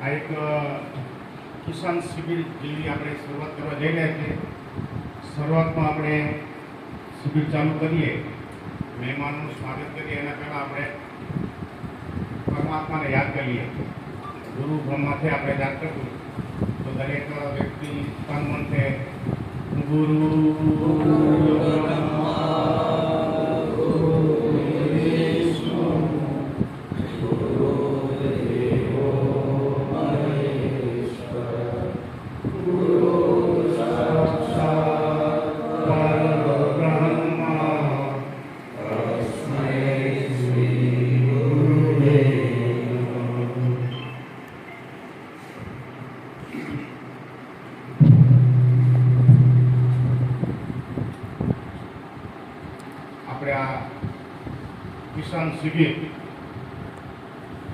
આ એક કિસાન શિબિર જેવી આપણે શરૂઆત કરવા જઈ રહ્યા છીએ. શરૂઆતમાં આપણે શિબિર ચાલુ કરીએ, મહેમાનોનું સ્વાગત કરીએ એના પહેલાં આપણે પરમાત્માને યાદ કરીએ. ગુરુ બ્રહ્માથી આપણે યાદ કરશું તો દરેક વ્યક્તિ તન મનથી ગુરુ આપણે આ કિસાન શિબિર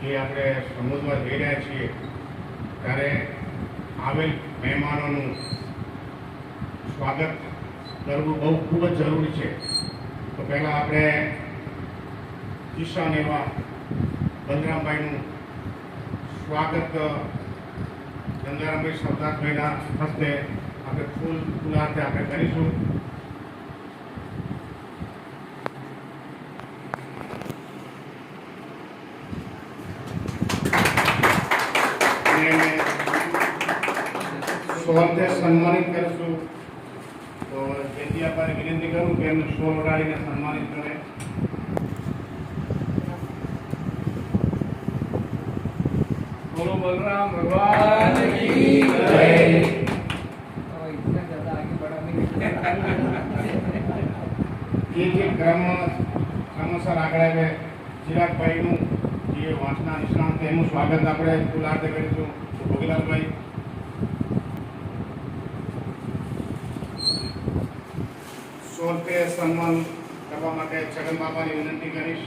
જે આપણે સમજવા જઈ રહ્યા છીએ ત્યારે આવેલ મહેમાનોનું સ્વાગત કરવું બહુ ખૂબ જ જરૂરી છે. તો પહેલાં આપણે કિસાન એવા બલરામભાઈનું સ્વાગત ગંગારામભાઈ સરદારભાઈના હસ્તે આપણે ફૂલહારથી આપણે કરીશું. સોલને સન્માનિત કરીશું. તો જેથી આપણે વિનંતી કરું કે એમને સોલ ઉડાડીને સન્માનિત કરે. બોલો બલરામ ભગવાન કી જય. જે ક્રમશર આગળ આવે ચિરાગભાઈનું જે વાંસના નિષ્ણાંત એનું સ્વાગત આપણે ફૂલહારથી કરીશું. ભોગીલાલભાઈ સોલતે સન્માન કરવા માટે છગન બાપાની વિનંતી કરીશ.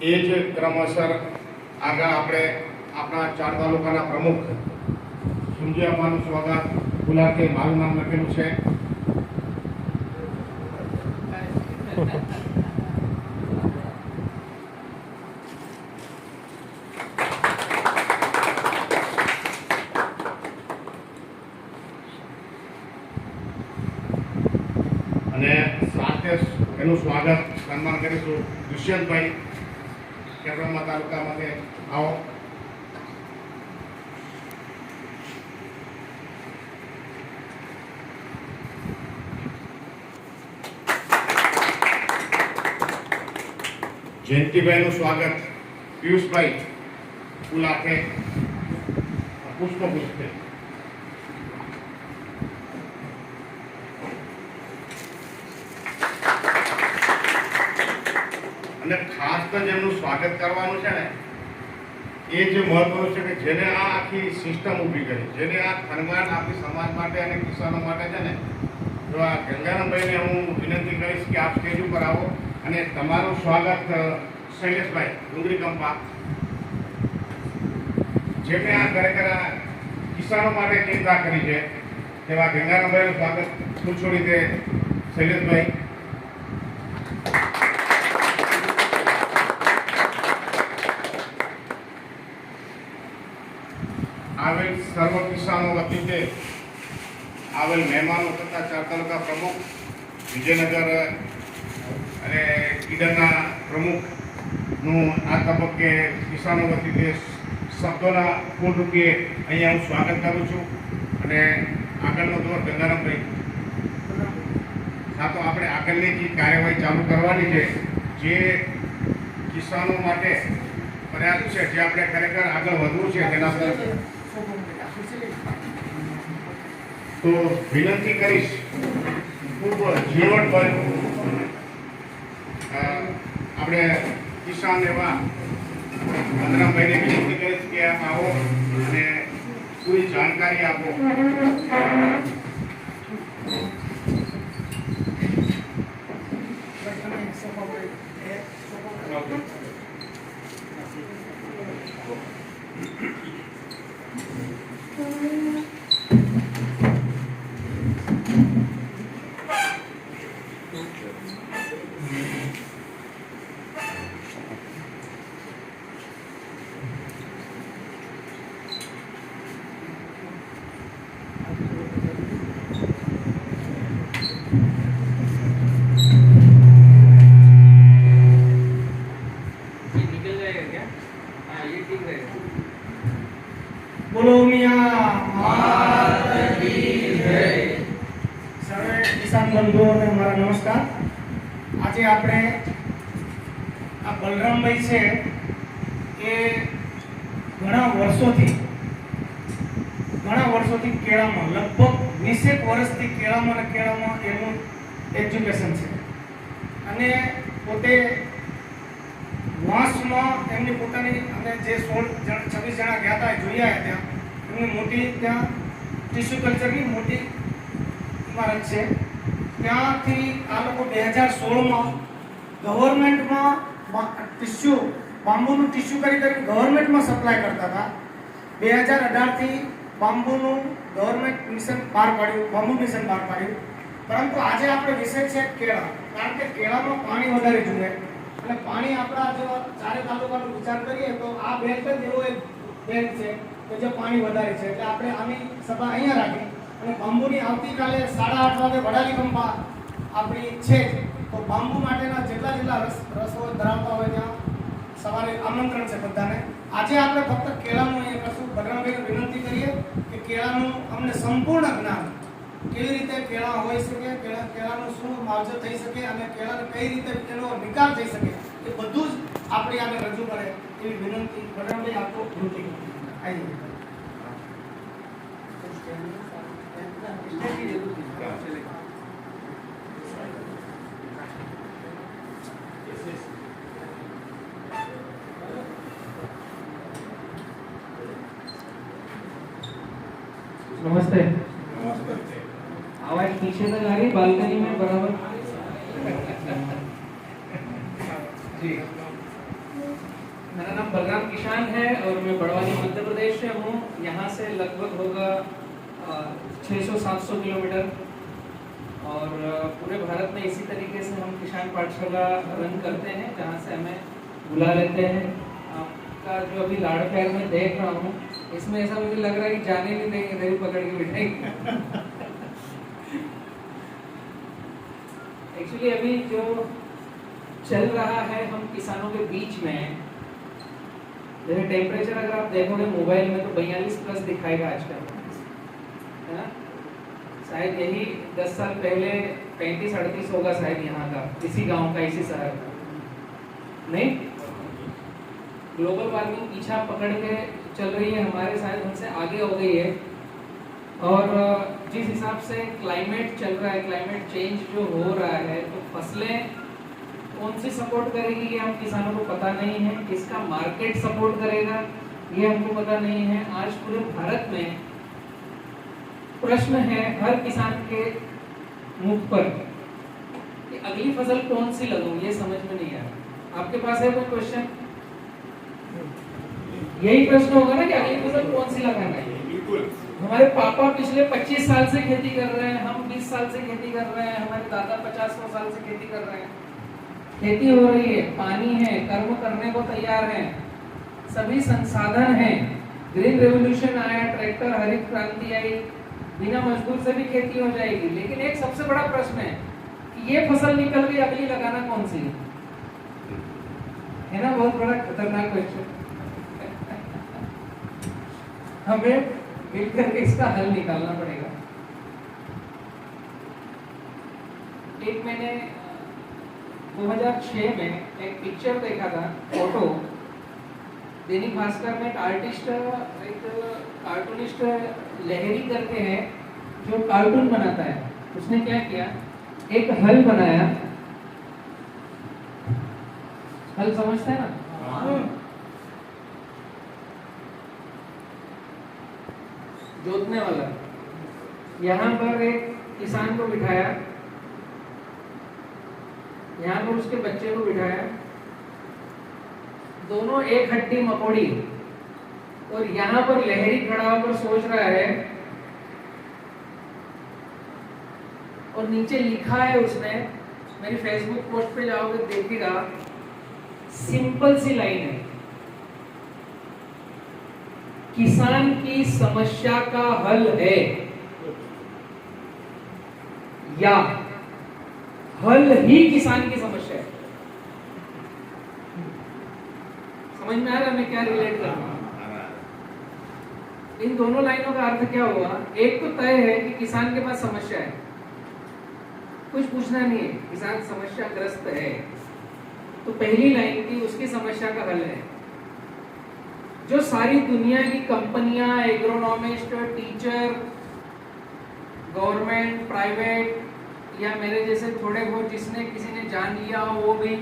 એ જ ક્રમશર આગળ આપણે આપણા 4 તાલુકાના પ્રમુખ સુંજિયાપાનું સ્વાગત ફૂલહારથી મારું નામ લખેલું છે. અને સાથે એનું સ્વાગત સન્માન કરીશું. દુષ્યંતભાઈ ખેડબ્રહ્મા તાલુકામાંથી આવો. જયંતિભાઈનું સ્વાગત પિયુષભાઈ ફૂલહારથી પુષ્પગુચ્છથી. અને ખાસ તો જેમનું સ્વાગત કરવાનું છે ને એ જે મહત્વનું છે કે જેને આ આખી સિસ્ટમ ઊભી કરી, જેને આ ખનગાટ આપણી સમાજ માટે અને કિસાનો માટે છે ને, તો આ ગંગારામભાઈને હું વિનંતી કરીશ કે આપ સ્ટેજ ઉપર આવો અને તમારું સ્વાગત શૈલેષભાઈ ડુંગરી કંપા, જેમણે આ ખરેખર કિસાનો માટે ચિંતા કરી છે તેવા ગંગારામભાઈનું સ્વાગત ફૂલછોડી તે શૈલેષભાઈ. આવેલ સર્વ કિસાનો વતીથી આવેલ મહેમાનો તથા 4 તાલુકા પ્રમુખ, વિજયનગર અને ઈડરના પ્રમુખનું આ તબક્કે કિસાનો વતીથી શબ્દોના ફૂલ રૂપીએ અહીંયા હું સ્વાગત કરું છું. અને આગળનો દોર ગંગારામભાઈ હા, તો આપણે આગળની જે કાર્યવાહી ચાલુ કરવાની છે, જે કિસાનો માટે પ્રયાસ છે, જે આપણે ખરેખર આગળ વધવું છે તેના પર તો વિનંતી કરીશ ખૂબ ઝીણવટભરી આપણે કિસાન એવા બલરામભાઈને વિનંતી કરીશ કે આપ આવો અને પૂરી જાણકારી આપો. બોલો મિયા માત કી જય। સર્વે કિસાન બંધુઓને મારા નમસ્કાર। આજે આપણે આ બલરામભાઈ છે એ ઘણા વર્ષોથી કેળામાં લગભગ 20 વર્ષથી કેળામાં એનું એજ્યુકેશન છે અને પોતે વાંસમાં એમની પોતાની અમે જે 26 જણા ગયા હતા જોયા ત્યાં એમની મોટી ત્યાં ટિશ્યુ કલ્ચરની મોટી ઇમારત છે। ત્યાંથી આ લોકો 2016માં ગવર્મેન્ટમાં બાંબુનું ટિશ્યુ કરી ગવર્મેન્ટમાં સપ્લાય કરતા હતા। 2018થી બાંબુનું ગવર્મેન્ટ મિશન બહાર પાડ્યું, બાંબુ મિશન બહાર પાડ્યું। પરંતુ આજે આપણે વિષય છે કેળા, કારણ કે કેળામાં પાણી વધારે જોઈએ અને પાણી આપણા જો ચારે તાલુકાનો વિચાર કરીએ તો આ બેલ્ટ જ એવો એક બેલ્ટ છે કે જે પાણી વધારે છે। એટલે આપણે આની સભા અહીંયા રાખી અને બાંબુની આવતીકાલે 8:30 વાગે વડાલી કંપા આપણી છે, તો બાંબુ માટેના જેટલા રસો ધરાવતા હોય ત્યાં સવારે આમંત્રણ છે બધાને। આજે આપણે ફક્ત કેળાનું અહીંયા કરશું। બલરામભાઈને વિનંતી કરીએ કે કેળાનું અમને સંપૂર્ણ જ્ઞાન, કેવી રીતે કેળા હોઈ શકે, કેળાનું શું માવજત થઈ શકે અને કેળાને કઈ રીતે તેનો નિકાલ થઈ શકે એ બધું જ આપણે આને રજૂ કરે એવી વિનંતી। બલરામભાઈ આપકો વિનંતી આઈએ। नमस्ते। आवाज पीछे तक आ रही, बालकनी में बराबर जी। मेरा नाम बलराम किसान है और मैं बड़वानी मध्य प्रदेश से हूँ। यहाँ से लगभग होगा 600-700 किलोमीटर और पूरे भारत में इसी तरीके से हम किसान पाठशाला रन करते हैं, जहाँ से हमें बुला लेते हैं। आपका जो अभी लाड़ प्यार में देख रहा हूँ, इसमें ऐसा मुझे लग रहा है कि जाने नहीं देंगे, रेल पकड़ के बिठाएंगे। एक्चुअली अभी जो चल रहा है हम किसानों के बीच में, जैसे टेम्परेचर अगर आप देखोगे मोबाइल में तो 42+ दिखाएगा आजकल, है ना? शायद यही 10 साल पहले 35-38 होगा शायद यहाँ का, इसी गांव का, इसी शहर का। नहीं, ग्लोबल वार्मिंग पीछा पकड़ के चल रही है हमारे, शायद हमसे आगे हो गई है। और जिस हिसाब से क्लाइमेट चल रहा है, क्लाइमेट चेंज जो हो रहा है, तो फसलें कौन सी सपोर्ट करेगी ये हम किसानों को पता नहीं है, किसका मार्केट सपोर्ट करेगा ये हमको पता नहीं है। आज पूरे भारत में प्रश्न है हर किसान के मुख पर कि अगली फसल कौन सी लगाऊं, ये समझ में नहीं आ रहा। आपके पास है कोई क्वेश्चन? यही प्रश्न होगा ना कि अगली फसल कौन सी लगाना है। बिल्कुल। हमारे पापा पिछले 25 साल से खेती कर रहे हैं, हम 20 साल से खेती कर रहे हैं, हमारे दादा 50 साल से खेती कर रहे हैं। खेती हो रही है, पानी है, कर्म करने को तैयार हैं, सभी संसाधन हैं। ग्रीन रेवोल्यूशन आया, ट्रैक्टर, हरित क्रांति आई, बिना मजदूर से भी खेती हो जाएगी। लेकिन एक सबसे बड़ा प्रश्न है कि ये फसल निकल गई, अगली लगाना कौन सी है ना? बहुत बड़ा खतरनाक क्वेश्चन। हमें मिलकर के इसका हल निकालना पड़ेगा। एक मैंने 2006 में एक पिक्चर देखा था, फोटो, दैनिक भास्कर में एक कार्टूनिस्ट लहरी करके है जो कार्टून बनाता है। उसने क्या किया, एक हल बनाया। हल समझते हैं ना? जोतने वाला। यहाँ पर एक किसान को बिठाया, यहाँ पर उसके बच्चे को बिठाया, दोनों एक हड्डी मकोड़ी, और यहाँ पर लहरी खड़ा होकर सोच रहा है और नीचे लिखा है उसने, मेरी फेसबुक पोस्ट पे जाओगे देखिएगा, सिंपल सी लाइन है, किसान की समस्या का हल है या हल ही किसान की समस्या है। समझ में आ रहा है मैं क्या रिलेट कर रहा हूं? इन दोनों लाइनों का अर्थ क्या हुआ? एक तो तय है कि किसान के पास समस्या है, कुछ पूछना नहीं है, किसान समस्याग्रस्त है। तो पहली लाइन थी उसकी समस्या का हल है। जो सारी दुनिया की कंपनियां, एग्रोनॉमिस्ट, टीचर, गवर्नमेंट, प्राइवेट या मेरे जैसे थोड़े बहुत जिसने किसी ने जान लिया हो वो भी,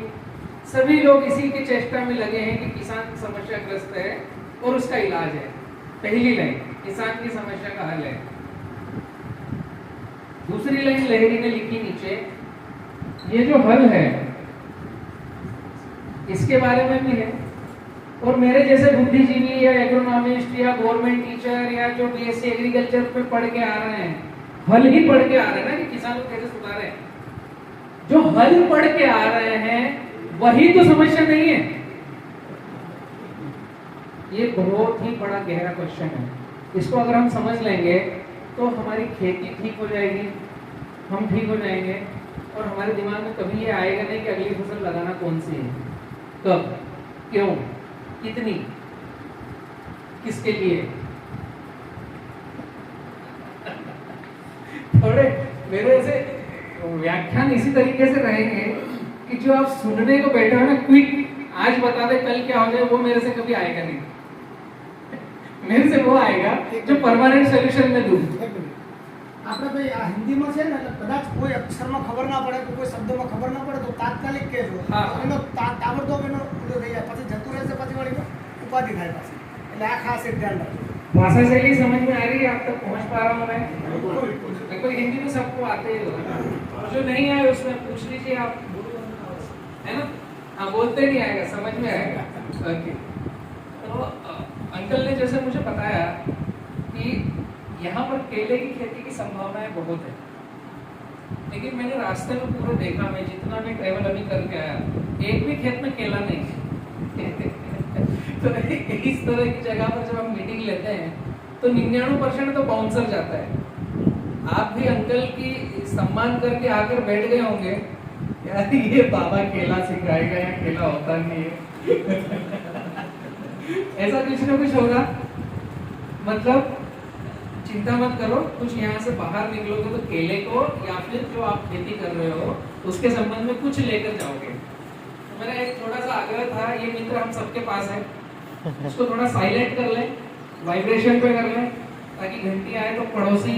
सभी लोग इसी के चेष्टा में लगे हैं कि किसान समस्याग्रस्त है और उसका इलाज है। पहली लाइन किसान की समस्या का हल है। दूसरी लाइन लहरी ने लिखी नीचे, ये जो हल है इसके बारे में भी है। और मेरे जैसे बुद्धिजीवी या एग्रोनॉमिस्ट या गवर्नमेंट टीचर या जो बीएससी एग्रीकल्चर पे पढ़ के आ रहे हैं, हल ही पढ़ के आ रहे हैं ना कि किसान को कैसे सुधारें। जो हल पढ़ के आ रहे हैं वही तो समस्या नहीं है। ये बहुत ही बड़ा गहरा क्वेश्चन है। इसको अगर हम समझ लेंगे तो हमारी खेती ठीक हो जाएगी, हम ठीक हो जाएंगे और हमारे दिमाग में कभी ये आएगा नहीं कि अगली फसल लगाना कौन सी है, कब, क्यों, कितनी, किसके लिए। थोड़े मेरे ऐसे व्याख्यान इसी तरीके से रहेंगे कि जो आप सुनने को बैठे हो ना, क्विक आज बता दे कल क्या हो जाए, वो मेरे से कभी आएगा नहीं। मेरे से वो आएगा जो परमानेंट सोल्यूशन में दूं। આપણે ભાઈ આ હિન્દીમાં છે ને, એટલે કદાચ કોઈ અક્ષરમાં ખબર ના પડે કે કોઈ શબ્દમાં ખબર ના પડે તો તાત્કાલિક કહેજો, હા. એનો તાબડતોબ એનો ઉલ્લો થઈ જાય, પછી જતું રહેશે, પછી વળી ઉપાધિ થાય પાછી। એટલે આ ખાસ એક ધ્યાન રાખજો। भाषा शैली समझ में आ रही है? आप तक पहुंच पा रहा हूँ मैं? देखो हिंदी में सबको आते ही होगा, और जो नहीं आए उसमें पूछ लीजिए आप, है ना? हाँ, बोलते नहीं आएगा, समझ में आएगा। ओके। तो अंकल ने जैसे मुझे बताया कि यहाँ पर केले की खेती की संभावनाएं बहुत है, लेकिन मैंने रास्ते में पूरा देखा, मैं जितना भी ट्रेवल अभी करके आया, एक भी खेत में केला नहीं है। तो इस तरह की जगह पर जब हम मीटिंग लेते हैं तो 99% तो बाउंसर जाता है। आप भी अंकल की सम्मान करके आकर बैठ गए होंगे, यार ये बाबा केला सिखाएगा या केला होता नहीं है। ऐसा कुछ ना कुछ होगा। मतलब चिंता मत करो, कुछ यहाँ से बाहर निकलोगे तो केले को या फिर जो आप खेती कर रहे हो उसके संबंध में कुछ लेकर जाओगे। तो मेरा एक थोड़ा सा आग्रह था, ये मित्र हम सबके पास है, इसको थोड़ा साइलेंट कर लें, वाइब्रेशन पे कर लें, ताकि घंटी आए तो पड़ोसी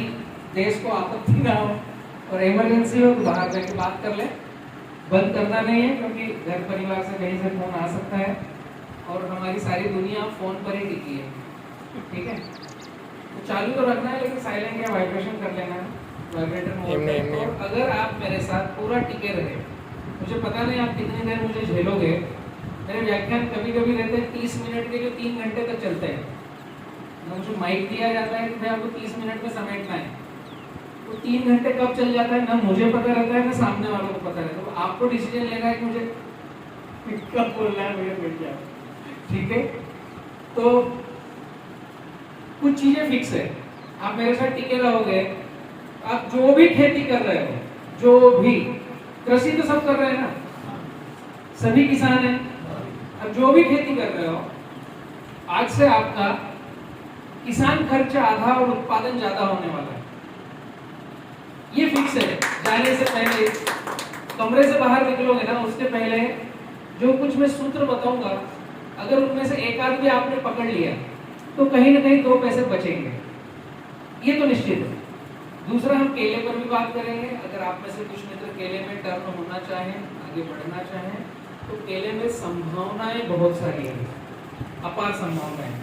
देश को आपत्ति ना हो, और इमरजेंसी हो तो बाहर जाके बात कर लें। बंद करना नहीं है क्योंकि घर परिवार से कहीं से फोन आ सकता है और हमारी सारी दुनिया फोन पर ही टिकी है, ठीक है? तो चालू तो रखना है लेकिन साइलेंट या वाइब्रेशन कर लेना है, वाइब्रेटर मोड पे। और अगर आप मेरे साथ पूरा टिके रहे, मुझे पता नहीं आप कितनी देर मुझे झेलोगे। मेरे व्याख्यान कभी कभी रहते हैं 30 मिनट के, जो 3 घंटे तक चलते हैं। मुझे माइक दिया जाता है कि मैं आपको 30 मिनट में समेटना है, तो 3 घंटे कब चल जाता है ना मुझे पता रहता है ना सामने वालों को पता रहता है। तो आपको डिसीजन लेना है कि मुझे कब बोलना है, मुझे मिल जाए, ठीक है? तो कुछ चीजें फिक्स है, आप मेरे साथ टिके रहोगे। आप जो भी खेती कर रहे हो, जो भी कृषि तो सब कर रहे हैं ना, सभी किसान हैं। अब जो भी खेती कर रहे हो, आज से आपका किसान खर्च आधा और उत्पादन ज्यादा होने वाला है, ये फिक्स है। जाने से पहले, कमरे से बाहर निकलोगे ना उसके पहले जो कुछ मैं सूत्र बताऊंगा, अगर उनमें से एक आध भी आपने पकड़ लिया तो कहीं ना कहीं 2 पैसे बचेंगे, ये तो निश्चित है। दूसरा, हम केले पर भी बात करेंगे। अगर आप में से कुछ मित्र केले में टर्न होना चाहें, आगे बढ़ना चाहें, तो केले में संभावनाएं बहुत सारी हैं, अपार संभावनाएं।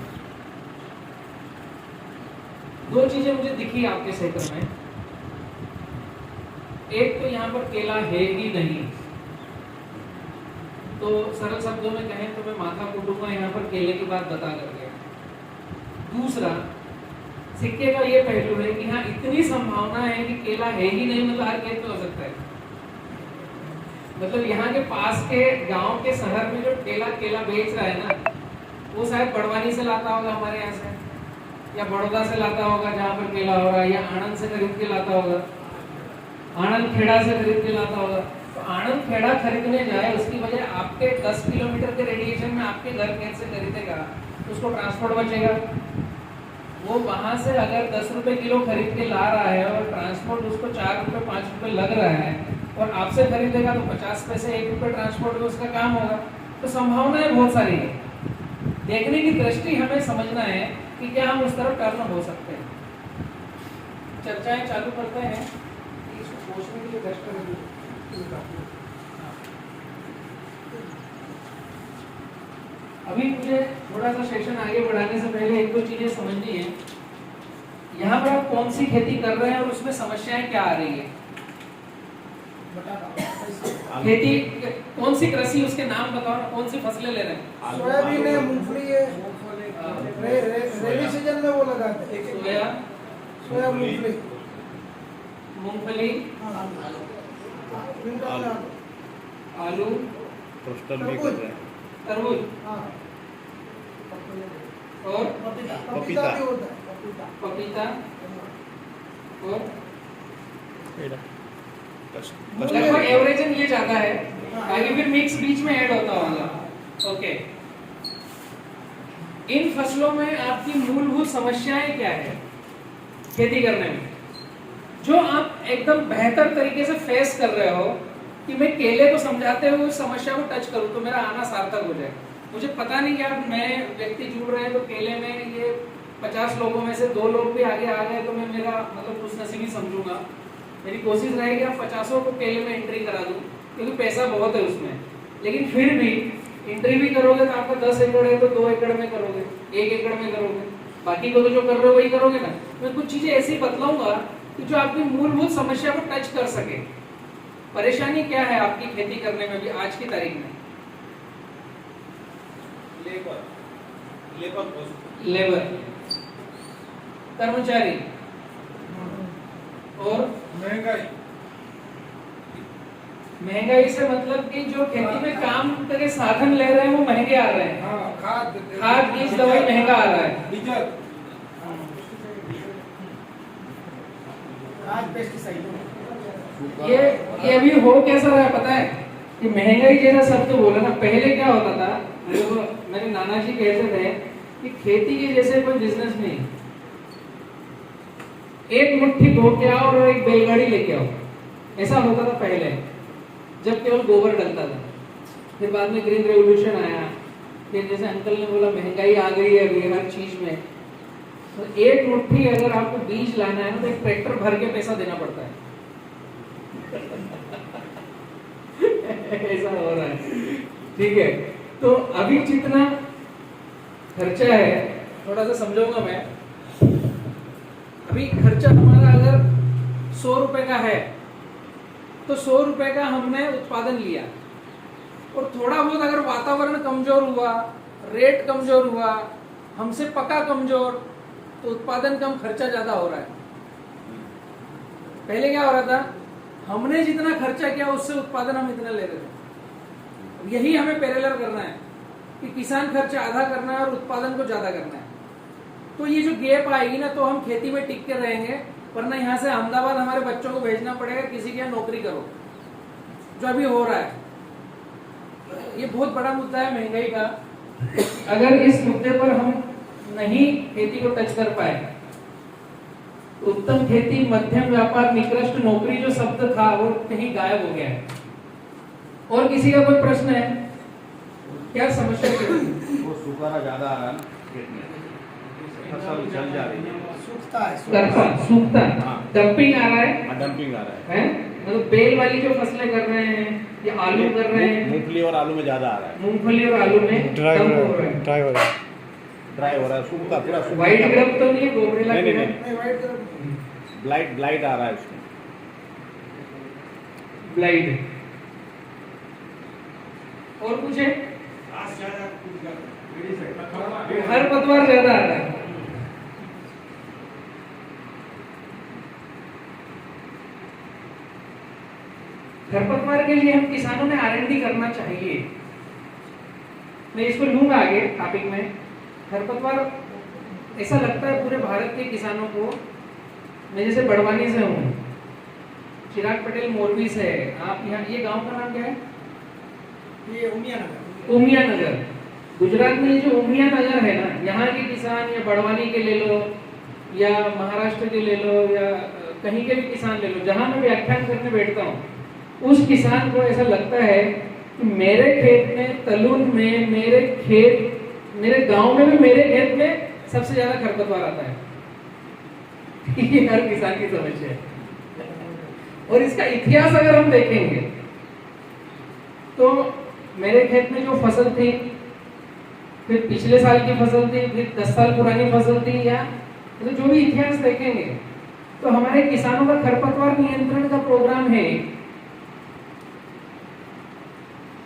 2 चीजें मुझे दिखी आपके क्षेत्र में। एक तो यहाँ पर केला है ही नहीं, तो सरल शब्दों में कहें तो मैं माथा कूटूंगा यहाँ पर केले की बात बता करके। दूसरा, सिक्के का ये पहलू है कि हाँ इतनी संभावना है कि केला है ही नहीं, मतलब हर खेत में हो सकता है। मतलब यहाँ के पास के गांव के शहर में जो केला बेच रहा है ना, वो शायद बड़वानी से लाता होगा हमारे यहाँ से, या बड़ौदा से लाता होगा जहाँ पर केला हो रहा है, या आनंद से खरीद के लाता होगा, आनंद खेड़ा से खरीद के लाता होगा। तो आनंद खेड़ा खरीदने जाए उसकी वजह आपके 10 किलोमीटर के रेडिएशन में आपके घर खेत से खरीदेगा, तो उसको ट्रांसपोर्ट बचेगा, वो वो वहां से अगर 10 रुपए किलो खरीद के ला रहा है और ट्रांसपोर्ट उसको 4 रुपए 5 रुपए लग रहा है और आपसे खरीदेगा तो 50 पैसे 1 रुपए ट्रांसपोर्ट में उसका काम होगा। तो संभावनाएं बहुत सारी है। देखने की दृष्टि हमें समझना है कि क्या हम उस तरफ टर्न हो सकते हैं। चर्चाएं चालू करते हैं। इसको सोचने के लिए दृष्टि अभी मुझे थोड़ा सा सेशन आगे बढ़ाने से पहले एक दो चीजें समझनी है। यहाँ पर आप कौन सी खेती कर रहे हैं और उसमें समस्याएं क्या आ रही है। खेती कौन सी कृषि, उसके नाम बताओ ना, कौन सी फसलें ले रहे हैं। सोयाबीन है, मूंगफली है, रेनी सीजन में वो लगाते हैं। सोया मूंगफली, मूंगफली, आलू, तरबूज और पपीता भी होता है। पपीता और मूली लगभग एवरेजन ये जाता है, आगे फिर मिक्स बीच में ऐड होता होगा। ओके, इन फसलों में आपकी मूलभूत समस्याएं क्या है खेती करने में, जो आप एकदम बेहतर तरीके से फेस कर रहे हो कि मैं केले को समझाते हुए उस समस्या को टच करूं तो मेरा आना सार्थक हो जाए। मुझे पता नहीं कि आप नए व्यक्ति जुड़ रहे हैं तो केले में ये 50 लोगों में से 2 लोग भी आगे आ गए तो मैं मेरा मतलब खुशनसीबी समझूंगा। मेरी कोशिश रहेगी आप 50 को केले में एंट्री करा दूं, क्योंकि पैसा बहुत है उसमें। लेकिन फिर भी एंट्री भी करोगे तो आपका 10 एकड़ है तो 2 एकड़ में करोगे, 1 एकड़ में करोगे, बाकी को तो जो कर रहे हो वही करोगे ना। मैं कुछ चीजें ऐसी बतलाऊंगा कि जो आपकी मूलभूत समस्या को टच कर सके। परेशानी क्या है आपकी खेती करने में भी आज की तारीख में? लेबर, कर्मचारी और महंगाई से मतलब कि जो खेती में काम के साधन ले रहे हैं वो महंगे आ रहे हैं। खाद बीज दवाई महंगा आ रहा है। डीजल, ये अभी हो कैसा रहा है पता है कि महंगाई जैसा शब्द तो बोला ना। पहले क्या होता था, मेरे नाना जी कहते थे कि खेती के जैसे कोई बिजनेस नहीं, एक मुट्ठी धो के आओ और एक बैलगाड़ी लेके आओ, ऐसा होता था पहले जब केवल गोबर डलता था। फिर बाद में ग्रीन रेवोल्यूशन आया, फिर जैसे अंकल ने बोला महंगाई आ गई है अभी हर चीज में, तो एक मुट्ठी अगर आपको बीज लाना है तो एक ट्रैक्टर भर के पैसा देना पड़ता है। ऐसा हो रहा है, ठीक है। तो अभी जितना खर्चा है थोड़ा सा समझाऊंगा मैं। अभी खर्चा हमारा अगर 100 रुपए का है तो 100 रुपए का हमने उत्पादन लिया, और थोड़ा बहुत अगर वातावरण कमजोर हुआ, रेट कमजोर हुआ, हमसे पका कमजोर, तो उत्पादन कम खर्चा ज्यादा हो रहा है। पहले क्या हो रहा था, हमने जितना खर्चा किया उससे उत्पादन हम इतना ले रहे थे। यही हमें पैरेलल करना है कि किसान खर्चा आधा करना है और उत्पादन को ज्यादा करना है। तो ये जो गैप आएगी ना तो हम खेती में टिक के रहेंगे, वरना यहाँ से अहमदाबाद हमारे बच्चों को भेजना पड़ेगा किसी के यहाँ नौकरी करो, जो अभी हो रहा है। ये बहुत बड़ा मुद्दा है महंगाई का। अगर इस मुद्दे पर हम नहीं खेती को टच कर पाए, उत्तम खेती, मध्यम व्यापार, निकृष्ट नौकरी जो शब्द था वो कहीं गायब हो गया है। और किसी का कोई प्रश्न है? क्या समस्या है? वो सूखा ज्यादा आ रहा है ना खेत में, फसल जल जा रही है, सूखता, हाँ। डंपिंग आ रहा है, डंपिंग आ रहा है, मतलब बेल वाली जो फसलें कर रहे हैं या आलू कर रहे हैं, मूंगफली और आलू में ज्यादा आ रहा है, मूंगफली और आलू में ड्राई कम हो हो रहा है। ड्राई हो रहा है। ड्राई हो रहा है, सूखा पूरा सूखा। व्हाइट ग्रब तो नहीं है, गोबरेला नहीं, की है? नहीं वाइट कलर, ब्लाइट आ रहा है उसमें। ब्लाइट। और कुछ है? खरपतवार ज्यादा आ रहा है। खरपतवार के लिए हम किसानों ने R&D करना चाहिए। मैं इसको लूंगा आगे टॉपिक में। खरपतवार ऐसा लगता है पूरे भारत के किसानों को, मैं जैसे बड़वानी से हूँ, चिराग पटेल मोरबी से है, आप यहाँ, ये गांव का नाम क्या है? ये उमिया नगर। उमिया नगर। गुजरात में ये जो उमिया नगर है ना, यहाँ के किसान या बड़वानी के ले लो या महाराष्ट्र के ले लो या कहीं के भी किसान ले लो, जहां मैं व्याख्यान करने बैठता हूँ, उस किसान को ऐसा लगता है कि मेरे खेत में, तलुन में, मेरे गांव में भी मेरे खेत में सबसे ज्यादा खरपतवार आता है। ये हर किसान की समस्या है। और इसका इतिहास अगर हम देखेंगे तो मेरे खेत में जो फसल थी, फिर पिछले साल की फसल थी, फिर 10 साल पुरानी फसल थी, या तो जो भी इतिहास देखेंगे तो हमारे किसानों का खरपतवार नियंत्रण का प्रोग्राम है।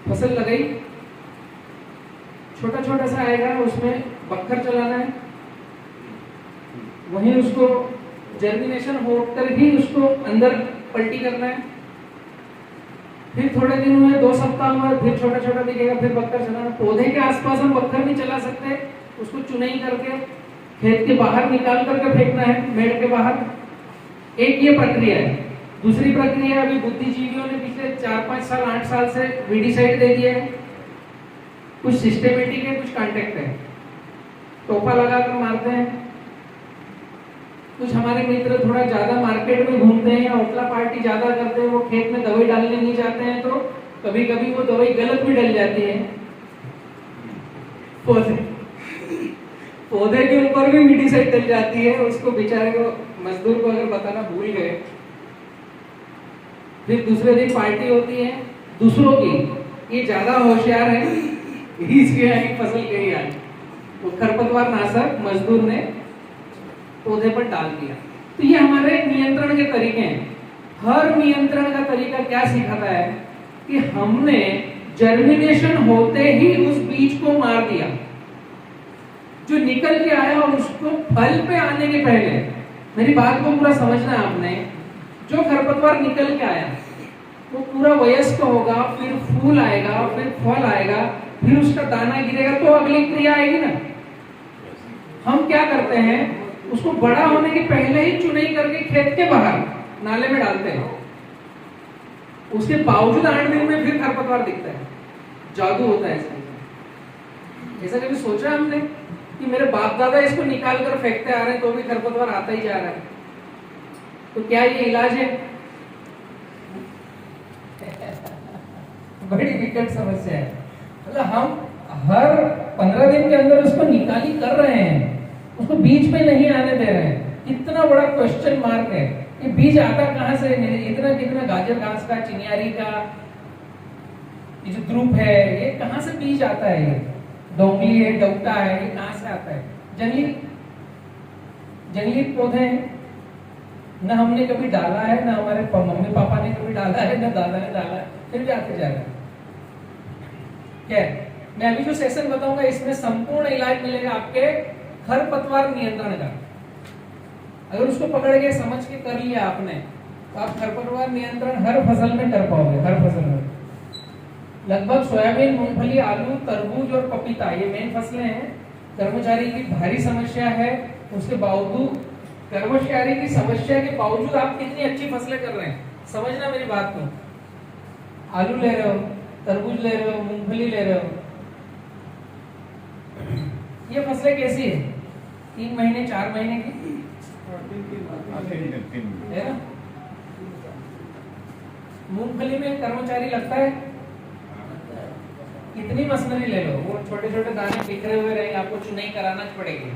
फसल लगाई, छोटा छोटा सा आएगा, उसमें बक्खर चलाना है, वहीं उसको जर्मिनेशन होकर ही उसको अंदर पलटी करना है, फिर थोड़े दिन हुए, 2 सप्ताह हुए, फिर छोटा छोटा दिखेगा, फिर बक्खर चलाना। पौधे के आसपास हम बक्खर नहीं चला सकते, उसको चुनाई करके खेत के बाहर निकाल करके फेंकना है, मेड़ के बाहर। एक ये प्रक्रिया है। दूसरी प्रक्रिया अभी बुद्धिजीवियों ने पिछले 4-5 साल 8 साल से वीडिसाइड दे दिया है। कुछ सिस्टेमेटिक है, कुछ कॉन्टेक्ट है, टोपा लगाकर मारते हैं। कुछ हमारे मित्र थोड़ा ज्यादा मार्केट में घूमते हैं या ओटला पार्टी ज्यादा करते हैं, वो खेत में दवाई डालने नहीं जाते हैं, तो कभी कभी वो दवाई गलत भी डल जाती है। पौधे के ऊपर भी वीडिसाइड डल जाती है, उसको बेचारे को, मजदूर को अगर बताना भूल गए, फिर दूसरे दिन पार्टी होती है दूसरों की, ये ज्यादा होशियार है, इसके यहाँ फसल गई आज, वो खरपतवार नाशक मजदूर ने पौधे पर डाल दिया। तो ये हमारे नियंत्रण के तरीके हैं। हर नियंत्रण का तरीका क्या सिखाता है कि हमने जर्मिनेशन होते ही उस बीज को मार दिया, जो निकल के आया उसको फल पे आने के पहले, मेरी बात को पूरा समझना है आपने, जो खरपतवार निकल के आया वो पूरा वयस्क होगा, फिर फूल आएगा, फिर फल आएगा, फिर उसका दाना गिरेगा, तो अगली क्रिया आएगी ना। हम क्या करते हैं, उसको बड़ा होने के पहले ही चुनाई करके खेत के बाहर नाले में डालते हैं, उसके बावजूद 8 दिन में फिर खरपतवार दिखता है। जादू होता है इसमें। ऐसा कभी सोचा हमने कि मेरे बाप दादा इसको निकाल कर फेंकते आ रहे हैं तो भी खरपतवार आता ही जा रहा है? तो क्या ये इलाज है? बड़ी विकट समस्या है। मतलब हम हर 15 दिन के अंदर उसको निकाली कर रहे हैं, उसको बीज पे नहीं आने दे रहे हैं। इतना बड़ा क्वेश्चन मार्क है। ये बीज आता कहां से? इतना कितना गाजर घास का, चिनियारी का, ये जो ध्रुप है, ये कहां से बीज आता है? ये डोंगली है, डौटा है, ये कहां से आता है? जंगली पौधे हैं, न हमने कभी डाला है, न हमारे मम्मी पापा ने कभी डाला है, न दादा ने डाला है, फिर भी आते जा रहा है। क्या मैं अभी जो सेशन बताऊंगा इसमें संपूर्ण इलाज मिलेगा आपके खरपतवार नियंत्रण का। अगर उसको पकड़ के समझ के कर लिया आपने तो आप खरपतवार नियंत्रण हर फसल में कर पाओगे। हर फसल में लगभग सोयाबीन, मूंगफली, आलू, तरबूज और पपीता, ये मेन फसलें हैं। कर्मचारी की भारी समस्या है, उसके बावजूद, कर्मचारी की समस्या के बावजूद आप कितनी अच्छी फसलें कर रहे हैं, समझना मेरी बात को। आलू ले रहे हो, तरबूज ले रहे हो, मूंगफली ले रहे हो, ये फसलें कैसी है? 3 महीने 4 महीने की है ना। मूंगफली में कर्मचारी लगता है, कितनी मशीनरी ले लो, वो छोटे छोटे दाने बिखरे हुए रहेंगे, आपको चुनाई कराना पड़ेगी।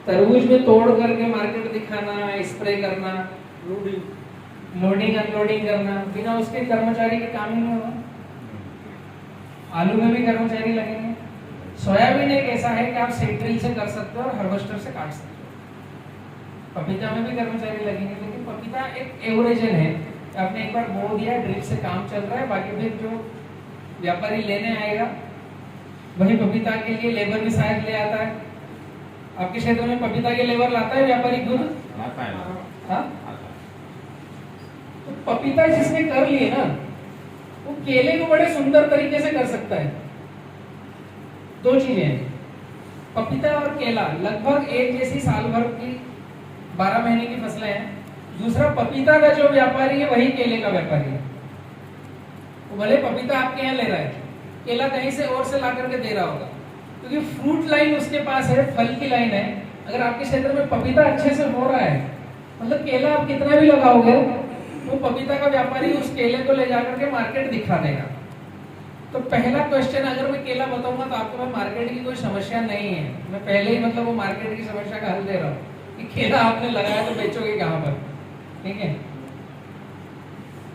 तरबूज में तोड़ करके मार्केट दिखाना, स्प्रे करना, लोडिंग अनलोडिंग करना, बिना उसके कर्मचारी के काम ही नहीं होगा। आलू में भी कर्मचारी लगेंगे। सोयाबीन एक ऐसा है कि आप सेंट्रिल से कर सकते हो और हार्वेस्टर से काट सकते हो। पपीता में भी कर्मचारी लगेंगे, लेकिन पपीता एक एवरेजन है, आपने एक बार बो दिया, ड्रिप से काम चल रहा है, बाकी फिर जो व्यापारी लेने आएगा वही पपीता के लिए लेबर भी शायद ले आता है। आपके क्षेत्र में पपीता के लेबर लाता है व्यापारी खुद? आता है। हाँ? तो पपीता जिसने कर लिए ना, वो केले को बड़े सुंदर तरीके से कर सकता है। 2 चीजें हैं, पपीता और केला लगभग एक जैसी साल भर की 12 महीने की फसलें हैं। दूसरा, पपीता का जो व्यापारी है वही केले का व्यापारी है। तो भले पपीता आपके यहाँ ले रहा है, केला कहीं से और से ला करके दे रहा होगा, क्योंकि फ्रूट लाइन उसके पास है, फल की लाइन है, अगर आपके क्षेत्र में पपीता अच्छे से हो रहा है, मतलब केला आप कितना भी लगाओगे तो पपीता का व्यापारी उस केले को ले जाकर के मार्केट दिखा देगा। तो पहला क्वेश्चन, अगर मैं केला बताऊंगा तो आपको मैं मार्केट की कोई समस्या नहीं है, मैं पहले ही मतलब वो मार्केट की समस्या का हल दे रहा हूँ कि केला आपने लगाया तो बेचोगे कहाँ पर, ठीक है।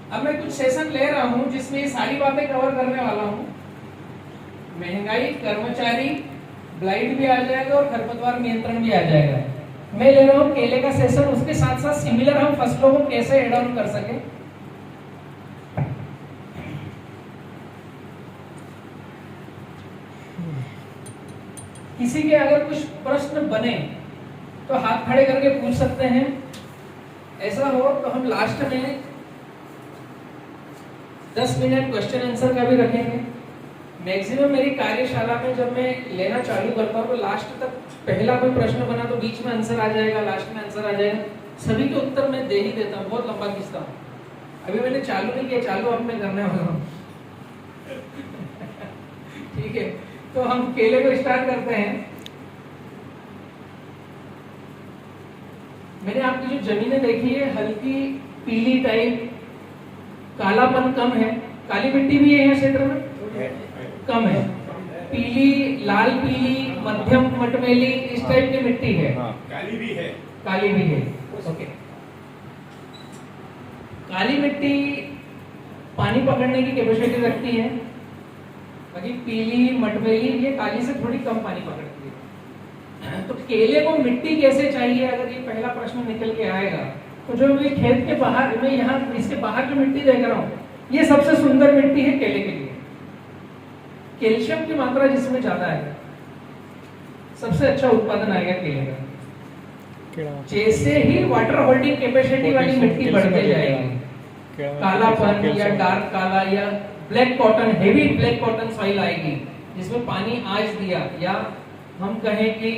अब मैं कुछ सेशन ले रहा हूँ जिसमें ये सारी बातें कवर करने वाला हूँ। महंगाई, कर्मचारी, ब्लाइट भी आ जाएगा और खरपतवार नियंत्रण भी आ जाएगा। मैं ले रहा हूँ केले का सेशन, उसके साथ साथ सिमिलर हम फसलों को कैसे एड ऑन कर सके। किसी के अगर कुछ प्रश्न बने तो हाथ खड़े करके पूछ सकते हैं। ऐसा हो तो हम लास्ट में 10 मिनट क्वेश्चन आंसर का भी रखेंगे। मैक्सिमम मेरी कार्यशाला में जब मैं लेना चालू करता हूँ तो लास्ट तक पहला कोई प्रश्न बना तो बीच में आंसर आ जाएगा, लास्ट में आंसर आ जाएगा, सभी के उत्तर मैं दे ही देता हूँ, बहुत लंबा खींचता हूँ। अभी मैंने चालू नहीं किया, चालू अब मैं करने वाला हूँ। ठीक है, तो हम केले को स्टार्ट करते हैं। मैंने आपकी जो जमीनें देखी है हल्की पीली टाइप, कालापन कम है, काली मिट्टी भी है यहाँ क्षेत्र में कम है, पीली, लाल पीली, मध्यम मटमैली इस टाइप की मिट्टी है। काली भी है, काली भी है, ओके। काली मिट्टी पानी पकड़ने की कैपेसिटी रखती है, बाकी पीली, मटमैली ये काली से थोड़ी कम पानी पकड़ती है। तो केले को मिट्टी कैसे चाहिए, अगर ये पहला प्रश्न निकल के आएगा तो जो मैं खेत के बाहर, मैं यहाँ इसके बाहर जो मिट्टी देख रहा हूँ ये सबसे सुंदर मिट्टी है केले के लिए। कैल्शियम की मात्रा जिसमें ज्यादा है, सबसे अच्छा उत्पादन आएगा केले का। जैसे ही वाटर होल्डिंग कैपेसिटी वाली मिट्टी बढ़ते जाएगी, कालापन या डार्क काला या black cotton, heavy black cotton soil आएगी जिसमें पानी आज दिया, या हम कहें कि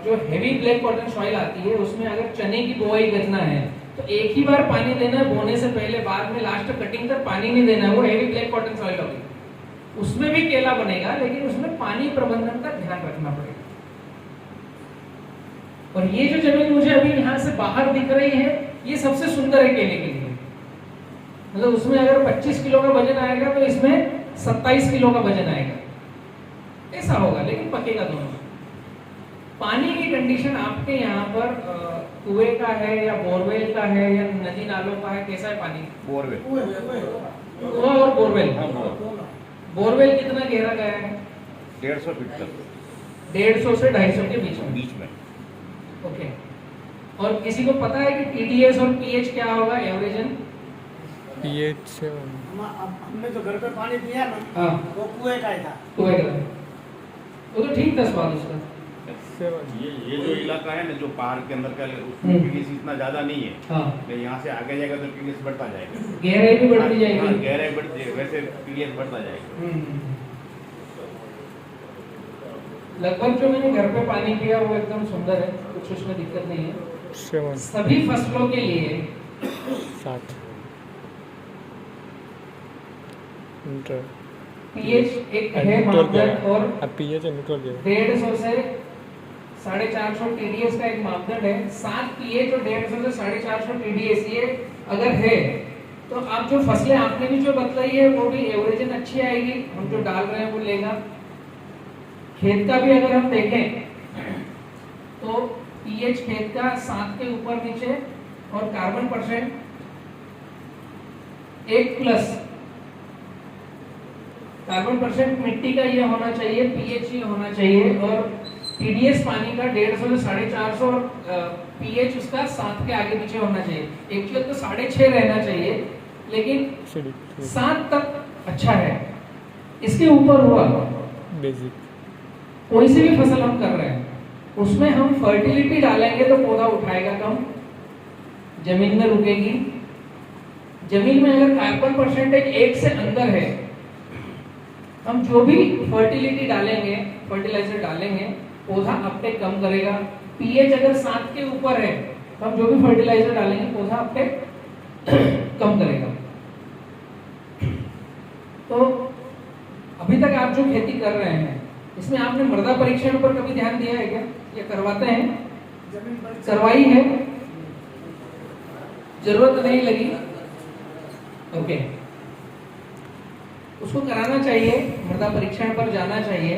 जो हेवी ब्लैक कॉटन सॉइल आती है उसमें अगर चने की बुआई करना है तो एक ही बार पानी देना है बोने से पहले, बाद में लास्ट कटिंग तक पानी नहीं देना है, वो हेवी ब्लैक कॉटन सॉइल होगी। उसमें भी केला बनेगा लेकिन उसमें पानी प्रबंधन का ध्यान रखना पड़ेगा। और ये जो जमीन मुझे अभी यहाँ से बाहर दिख रही है ये सबसे सुंदर है केले के लिए, मतलब उसमें अगर 25 किलो का वजन आएगा तो इसमें 27 किलो का वजन आएगा, ऐसा होगा, लेकिन पकेगा दोनों। पानी की कंडीशन आपके यहाँ पर कुएं का है या बोरवेल का है या नदी नालों का है, कैसा है पानी? बोरवेल। कुआं और बोरवेल। बोरवेल कितना गहरा गया है? 150 फीट तक। 150 से 250 के बीच में। ओके। और किसी को पता है कि टीडीएस और पीएच क्या होगा, एवरेजन? पीएच से हमने जो घर पे पानी पिया ना, हाँ, वो कुएं का ही था। कुएं का, वो तो ठीक था स्वाद उसका। ये जो इलाका है ना जो पहाड़ के अंदर का, उसमें पीडीएस इतना ज्यादा नहीं है। हाँ, लेकिन यहाँ से आगे जाएगा तो पीडीएस बढ़ता जाएगा, गहराई भी बढ़ती जाएगी। हाँ, गहराई बढ़ती जाएगी, वैसे पीडीएस बढ़ता जाएगा। लगभग जो मैंने घर पे पानी पिया वो एकदम सुंदर है, कुछ उसमें दिक्कत नहीं है। सभी फसलों के लिए 7 पीएच एक है मापदंड, और पीएच 150 से 450 टीडीएस का एक मापदंड है। 7 पीएच और 150 से 450 टीडीएस ये अगर है तो आप जो फसलें आपने भी जो बतलाई है वो भी एवरेजन अच्छी आएगी, हम जो डाल रहे हैं वो लेगा। खेत का भी अगर हम देखें तो पीएच खेत का 7 के ऊपर नीचे और कार्बन परसेंट 1+, कार्बन परसेंट मिट्टी का ये होना चाहिए, पीएच ये होना चाहिए, और टीडीएस पानी का 150 से 450 और पीएच उसका 7 के आगे पीछे होना चाहिए। एक्चुअली तो 6.5 रहना चाहिए, लेकिन 7 तक अच्छा है। इसके ऊपर हुआ बेसिक कोई सी भी फसल हम कर रहे हैं उसमें हम फर्टिलिटी डालेंगे तो पौधा उठाएगा कम, जमीन में रुकेगी। जमीन में अगर कार्बन परसेंटेज 1 से अंदर है, हम जो भी फर्टिलिटी डालेंगे, फर्टिलाइजर डालेंगे, पौधा अपटेक कम करेगा। पीएच अगर 7 के ऊपर है तो हम जो भी फर्टिलाइजर डालेंगे पौधा अपटेक कम करेगा। तो अभी तक आप जो खेती कर रहे हैं इसमें आपने मृदा परीक्षण पर कभी ध्यान दिया है क्या, या करवाते हैं? जमीन पर करवाई है, जरूरत नहीं लगी, ओके, उसको कराना चाहिए, मृदा परीक्षण पर जाना चाहिए।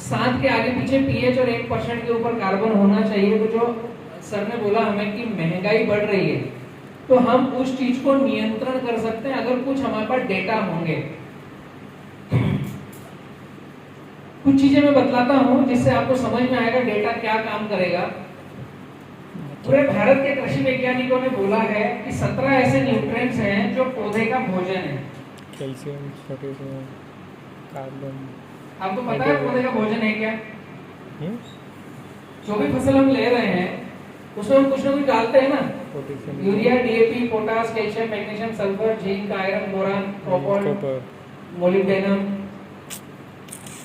7 के आगे पीछे पीएच और 1% के ऊपर कार्बन होना चाहिए। तो जो सर ने बोला हमें कि महंगाई बढ़ रही है, तो हम उस चीज को नियंत्रण कर सकते हैं अगर कुछ हमारे पास डेटा होंगे। कुछ चीजें मैं बतलाता हूं जिससे आपको समझ में आएगा डेटा क्या काम करेगा। पूरे भारत के कृषि वैज्ञानिकों ने बोला है कि 17 ऐसे न्यूट्रिएंट्स हैं जो पौधे का भोजन है। Calcium, potassium, carbon. आपको पता है पौधे का भोजन है क्या? हम्म? जो भी फसल हम ले रहे हैं उसमें हम कुछ ना कुछ डालते हैं ना, potassium, urea, DAP, potash, calcium, magnesium, sulphur, zinc, iron, boron, copper, copper. Molybdenum,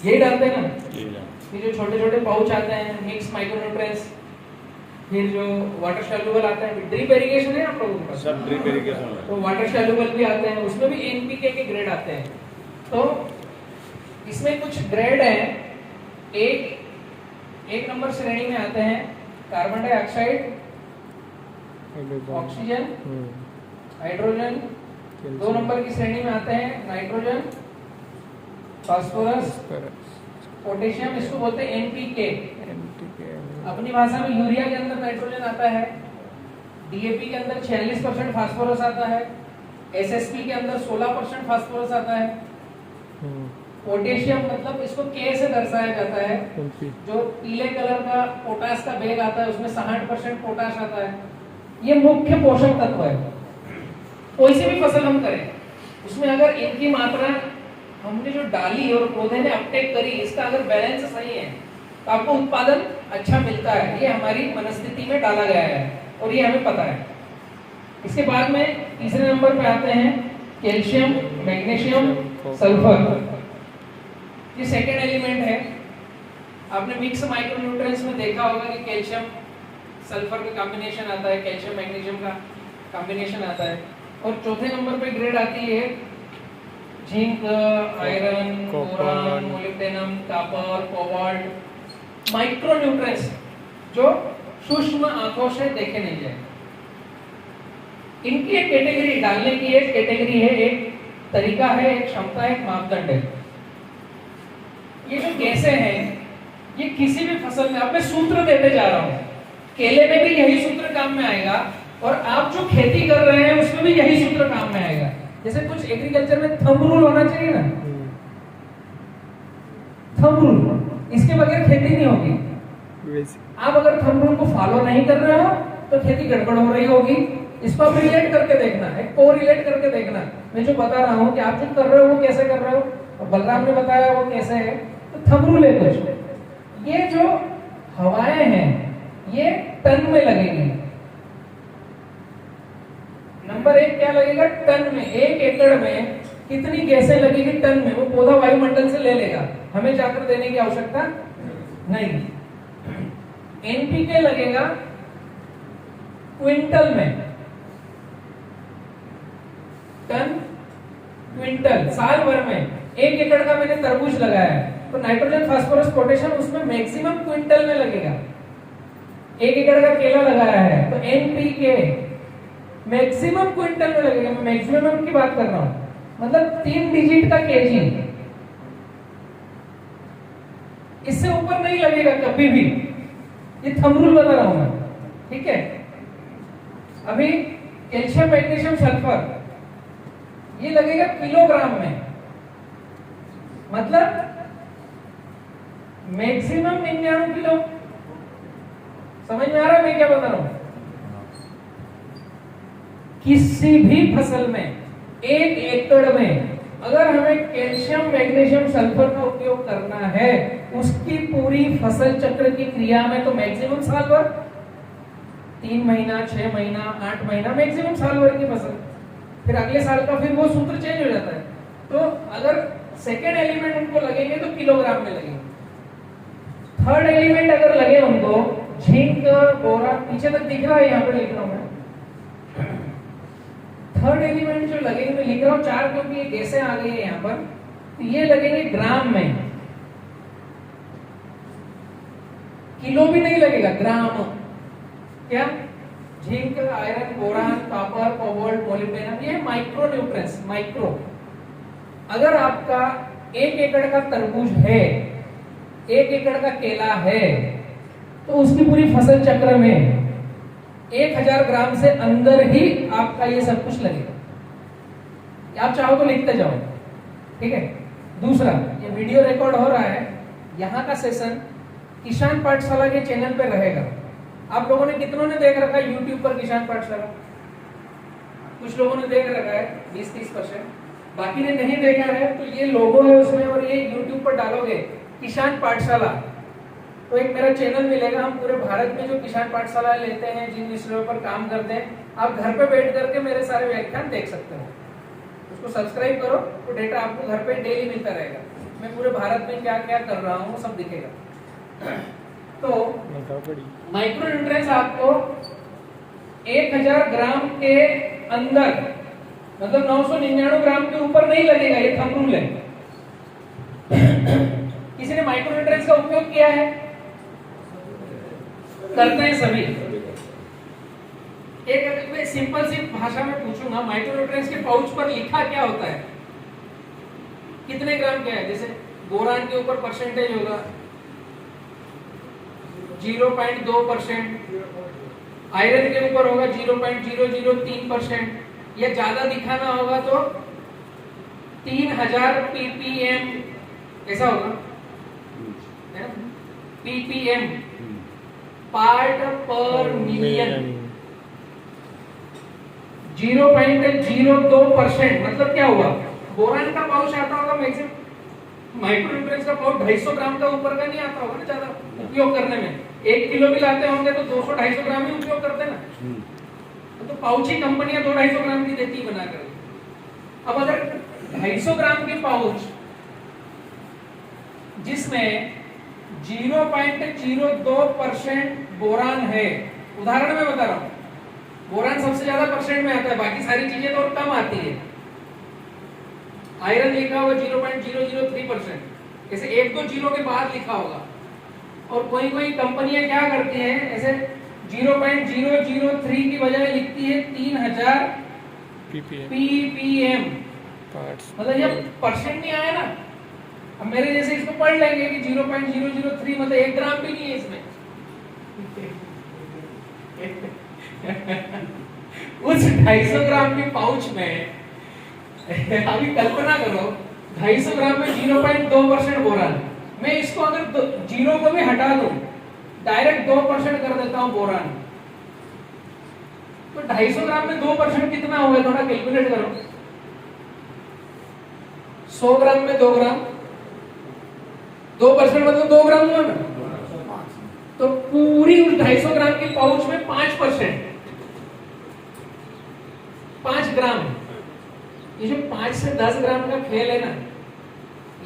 यही डालते हैं ना। ये ला। ये जो छोटे छोटे पाउच आते हैं, मिक्स माइक्रोन्यूट्रिएंट्स, फिर जो वाटर सॉल्युबल आते हैं, ड्रिप इरिगेशन है आप लोगों के पास, सब ड्रिप इरिगेशन है। तो वाटर सॉल्युबल भी आते हैं, उसमें भी एनपीके के ग्रेड आते हैं। तो इसमें कुछ ग्रेड हैं। एक नंबर श्रेणी में आते हैं carbon dioxide, oxygen, hydrogen. 2 number की श्रेणी में आते हैं नाइट्रोजन, फास्फोरस, पोटेशियम, इसको बोलते हैं एनपीके। अपनी भाषा में यूरिया के अंदर नाइट्रोजन आता है, डीएपी के अंदर 46% फास्फोरस आता है, एसएसपी के अंदर 16% फास्फोरस आता है। पोटेशियम मतलब इसको के से दर्शाया जाता है, जो पीले कलर का पोटास का बैग आता है उसमें 60% पोटाश आता है। ये मुख्य पोषक तत्व है। कोई सी भी फसल हम करें उसमें अगर इनकी मात्रा हमने जो डाली और पौधे ने अपटेक करी, इसका अगर बैलेंस सही है तो आपको उत्पादन अच्छा मिलता है। ये हमारी मनस्थिति में डाला गया है और ये हमें पता है। इसके बाद में तीसरे नंबर पे आते हैं कैल्शियम, मैग्नीशियम, सल्फर। ये सेकेंड एलिमेंट है। आपने मिक्स माइक्रोन्यूट्रिएंट्स में देखा होगा कि कैल्शियम सल्फर का कॉम्बिनेशन आता है, कैल्शियम मैग्नीशियम का कॉम्बिनेशन आता है। और चौथे नंबर पे ग्रेड आती है zinc, iron, boron, molybdenum, copper, cobalt, micronutrients जो सूक्ष्म आंखों से देखे नहीं जाए। इनकी एक कैटेगरी डालने की एक कैटेगरी है, एक तरीका है, एक क्षमता है, एक मापदंड है। ये जो गैसें हैं ये किसी भी फसल में, अब मैं सूत्र देते जा रहा हूं, केले में भी यही सूत्र काम में आएगा और आप जो खेती कर रहे हैं उसमें भी यही सूत्र काम में आएगा। जैसे कुछ एग्रीकल्चर में थंब रूल होना चाहिए ना, थंब रूल, इसके बगैर खेती नहीं होगी। आप अगर थंब रूल को फॉलो नहीं कर रहे हो तो खेती गड़बड़ हो रही होगी। इसको आप रिलेट करके देखना है, को रिलेट करके देखना। मैं जो बता रहा हूँ कि आप जो कर रहे हो वो कैसे कर रहे हो और बलराम ने बताया वो कैसे है, तो थंब रूल है कुछ। ये जो हवाएं हैं ये टन में लगेगी। नंबर 1 क्या लगेगा? टन में। 1 एकड़ में कितनी गैसें लगेगी टन में, वो पौधा वायुमंडल से ले लेगा, हमें जाकर देने की आवश्यकता नहीं। एनपीके लगेगा क्विंटल में, टन क्विंटल, साल भर में। 1 एकड़ का मैंने तरबूज लगाया है तो नाइट्रोजन, फास्फोरस, पोटेशियम उसमें मैक्सिमम क्विंटल में लगेगा। 1 एकड़ का केला लगाया है तो एनपीके मैक्सिमम क्विंटल में लगेगा। मैं मैक्सिमम की बात कर रहा हूं, मतलब 3 डिजिट का केजी, इससे ऊपर नहीं लगेगा कभी भी। ये थंब रूल बता रहा हूं मैं, ठीक है। अभी कैल्शियम, मैग्नीशियम, सल्फर ये लगेगा किलोग्राम में, मतलब मैक्सिमम 99 किलो। समझ में आ रहा है मैं क्या बता रहा हूं? किसी भी फसल में 1 एकड़ में अगर हमें कैल्शियम, मैग्नीशियम, सल्फर का उपयोग करना है उसकी पूरी फसल चक्र की क्रिया में तो मैक्सिमम साल भर, 3 महीना, 6 महीना, 8 महीना, मैक्सिमम साल भर की फसल। फिर अगले साल का फिर वो सूत्र चेंज हो जाता है। तो अगर सेकेंड एलिमेंट उनको लगेंगे तो किलोग्राम में लगेंगे। थर्ड एलिमेंट अगर लगे उनको, जिंक, बोरान, पीछे तक दिख रहा है, यहाँ पे लिख रहा हूं मैं। थर्ड एलिमेंट जो लगेंगे, मैं लिख रहा हूं 4 क्योंकि ये गैसें आ गई है यहाँ पर, तो ये लगेंगे ग्राम में, किलो भी नहीं लगेगा, ग्राम। क्या? Zinc, iron, boron, copper, cobalt, molybdenum, ये माइक्रो न्यूट्रिएंट्स, माइक्रो। अगर आपका 1 एकड़ का तरबूज है, 1 एकड़ का केला है, तो उसकी पूरी फसल चक्र में 1000 ग्राम से अंदर ही आपका ये सब कुछ लगेगा। आप चाहो तो लिखते जाओ, ठीक है। दूसरा, ये वीडियो रिकॉर्ड हो रहा है, यहाँ का सेशन किसान पाठशाला के चैनल पे रहेगा। आप लोगों ने कितनों ने देख रखा है यूट्यूब पर किसान पाठशाला? कुछ लोगों ने देख रखा है, 20-30%। बाकी ने नहीं देखा है तो ये लोगो है उसमें, और ये यूट्यूब पर डालोगे किसान पाठशाला तो एक मेरा चैनल मिलेगा। हम पूरे भारत में जो किसान पाठशाला लेते हैं, जिन विषयों पर काम करते हैं, आप घर पे बैठ करके मेरे सारे व्याख्यान देख सकते हो। उसको सब्सक्राइब करो तो डेटा आपको घर पे डेली मिलता रहेगा। मैं पूरे भारत में क्या क्या कर रहा हूँ सब दिखेगा। तो माइक्रो न्यूट्रिएंट्स आपको 1000 ग्राम के अंदर, मतलब 999 ग्राम के ऊपर नहीं लगेगा, ये थंब रूल है। किसी ने माइक्रो न्यूट्रिएंट्स का उपयोग किया है? करते हैं सभी। एक सिंपल सी भाषा में पूछूंगा, माइक्रो न्यूट्रिएंट्स के पाउच पर लिखा क्या होता है? कितने ग्राम क्या है? जैसे बोरान के ऊपर परसेंटेज होगा 0.2%, आयरन के ऊपर होगा 0.003%, या ज्यादा दिखाना होगा तो 3000 ppm ऐसा होगा, ppm पार्ट पर मिलियन। 0.02% मतलब क्या हुआ? बोरान का पाउच आता होगा मैक्सिमम, माइक्रो न्यूट्रिएंट्स का पाउच 250 ग्राम का ऊपर का नहीं आता होगा ना ज्यादा उपयोग करने में। 1 किलो भी लाते होंगे तो 200-250 ग्राम ही उपयोग करते हैं ना। तो पाउच ही कंपनियां 200-250 ग्राम की देती बना कर। अब अगर 250 ग्राम के पाउच जिसमें 0.02% बोरान है, उदाहरण में बता रहा हूं, बोरान सबसे ज्यादा परसेंट में आता है, बाकी सारी चीजें तो और कम आती है। आयरन लिखा हुआ 0.003%, ऐसे 1-2 जीरो के बाद लिखा होगा। और कोई कंपनियां क्या करती हैं, ऐसे 0.003 की बजाय लिखती है 3000 ppm, मतलब ये परसेंट नहीं आया ना। अब मेरे जैसे इसको पढ़ लेंगे कि 0.003 मतलब 1 ग्राम भी नहीं है इसमें। उस 250 ग्राम के पाउच में अभी कल्पना करो, 250 ग्राम में 0.2% बोरान, मैं इसको अगर जीरो को भी हटा दूं, डायरेक्ट 2% कर देता हूं बोरान, तो 250 ग्राम में 2% कितना होगा? थोड़ा कैलकुलेट करो। 100 ग्राम में 2 ग्राम, 2% मतलब 2 ग्राम हुआ ना। तो पूरी उस 250 ग्राम के पाउच में 5%, 5 ग्राम। ये जो 5 से 10 ग्राम का खेल है ना,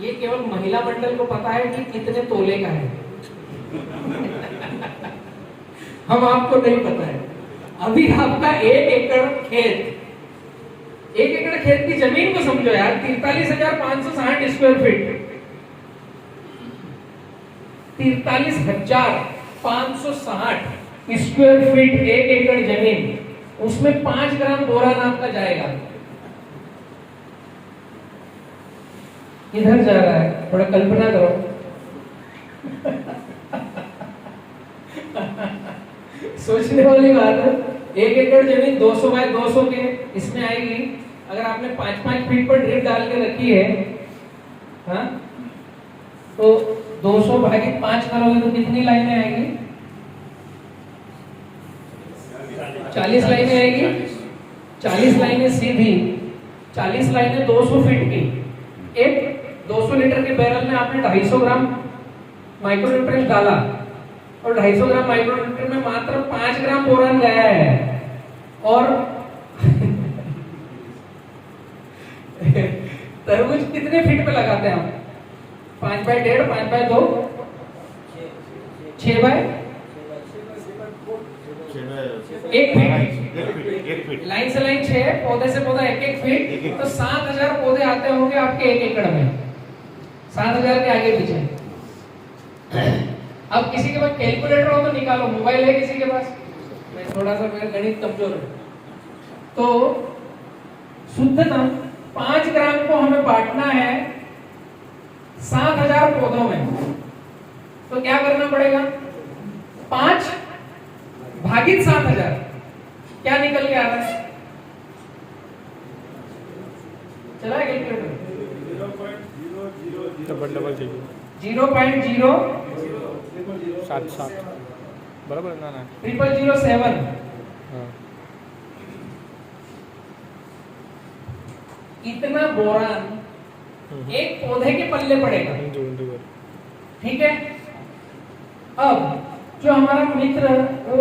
ये केवल महिला मंडल को पता है कि कितने तोले का है। हम आपको नहीं पता है। अभी आपका 1 एकड़ खेत, 1 एकड़ खेत की जमीन को समझो यार, 43,560 स्क्वायर फीट, 43,560 स्क्वायर फीट 1 एकड़ जमीन, उसमें 5 ग्राम बोरान आपका जाएगा। इधर जा रहा है, थोड़ा कल्पना करो। सोचने वाली बात है। 1 एकड़ जमीन 200 बाय 200 के इसमें आएगी। अगर आपने 5-5 फीट पर ड्रिप डाल के रखी है, हाँ, तो 200 भागी 5 करोगे तो कितनी लाइनें आएगी? 40 लाइनें आएगी। 40 लाइनें सीधी, 40 लाइनें 200 फीट की। एक 200 लीटर के बैरल में आपने 250 ग्राम माइक्रो न्यूट्रिएंट डाला, और 250 ग्राम माइक्रो न्यूट्रिएंट में मात्र 5 ग्राम बोरान गया है। और तरबूज कितने फीट पे लगाते हैं हम? 5 by 1.5, 5 by 2, 6 by 1 feet, line से लाइन 6, पौधे से पौधा 1-1 फीट, तो 7000 पौधे आते होंगे आपके 1 एकड़ में। 7000 के आगे पीछे। अब किसी के पास कैलकुलेटर हो तो निकालो, मोबाइल है किसी के पास? मैं थोड़ा सा मेरा गणित कमजोर है। तो शुद्धतम 5 ग्राम को हमें बांटना है 7000 पौधों में। तो क्या करना पड़ेगा? 5 भागित 7000 क्या निकल के आ रहा है? चला है कैलकुलेटर? डबल डबल चाहिए 0.07 बराबर ना ना 0007। हाँ इतना बोरान एक पौधे के पल्ले पड़ेगा। ठीक है। अब जो हमारा मित्र वो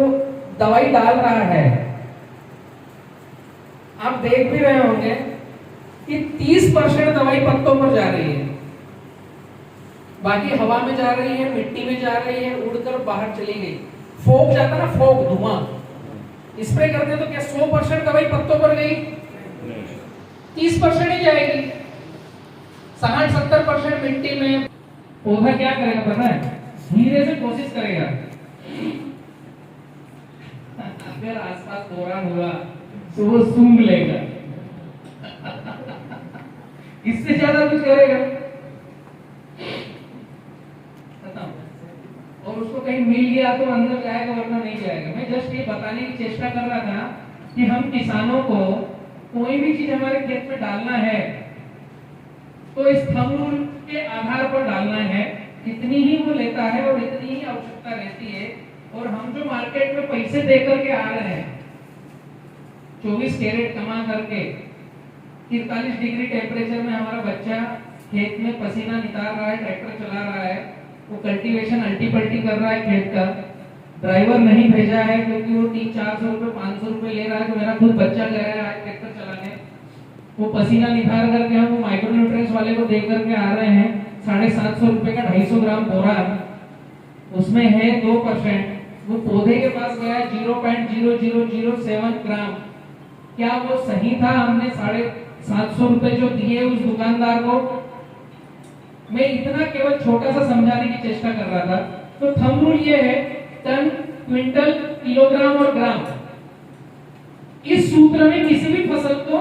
दवाई डाल रहा है, आप देख भी रहे होंगे कि 30% दवाई पत्तों पर जा रही है, बाकी हवा में जा रही है, मिट्टी में जा रही है, उड़कर बाहर चली गई। फोग जाता ना, फोग धुआं स्प्रे करते तो क्या 100% दवाई पत्तों पर गई? 30% ही जाएगी। 60-70% मिट्टी में। पौधा क्या करेगा पता है? धीरे से कोशिश करेगा, अगर आसपास बोरान हुआ तो वो सूंघ लेगा, इससे ज्यादा कुछ करेगा? और उसको कहीं मिल गया तो अंदर जाएगा, वरना नहीं जाएगा। मैं जस्ट ये बताने की चेष्टा कर रहा था कि हम किसानों को कोई भी चीज हमारे खेत में डालना है तो इस थंब रूल के आधार पर डालना है। इतनी ही वो लेता है और इतनी ही आवश्यकता रहती है। और हम जो मार्केट में पैसे दे करके आ रहे हैं, 24 कैरेट कमा करके 43 डिग्री टेम्परेचर में हमारा बच्चा खेत में पसीना निकाल रहा है, ट्रैक्टर चला रहा है, वो कल्टीवेशन अल्टी पल्टी कर रहा है खेत का, ड्राइवर नहीं भेजा है क्योंकि वो 300-400 रुपए 500 रुपए ले रहा है, तो मेरा खुद बच्चा गया है आज ट्रैक्टर चलाने, वो पसीना निकाल करके हम माइक्रोन्यूट्रिएंट्स वाले को दे करके आ रहे हैं 750 रुपए का 250 ग्राम बोरान, उसमें है 2%, वो पौधे के पास गया 0.0007 ग्राम। क्या वो सही था? हमने 750 रुपए जो दिए उस दुकानदार को? मैं इतना केवल छोटा सा समझाने की चेष्टा कर रहा था। तो थंब रूल ये है, टन, क्विंटल, किलोग्राम और ग्राम। इस सूत्र में किसी भी फसल को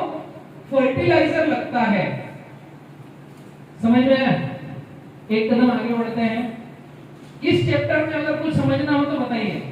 फर्टिलाइजर लगता है। समझ में आया? एक कदम आगे बढ़ते हैं। इस चैप्टर में अगर कुछ समझना हो तो बताइए।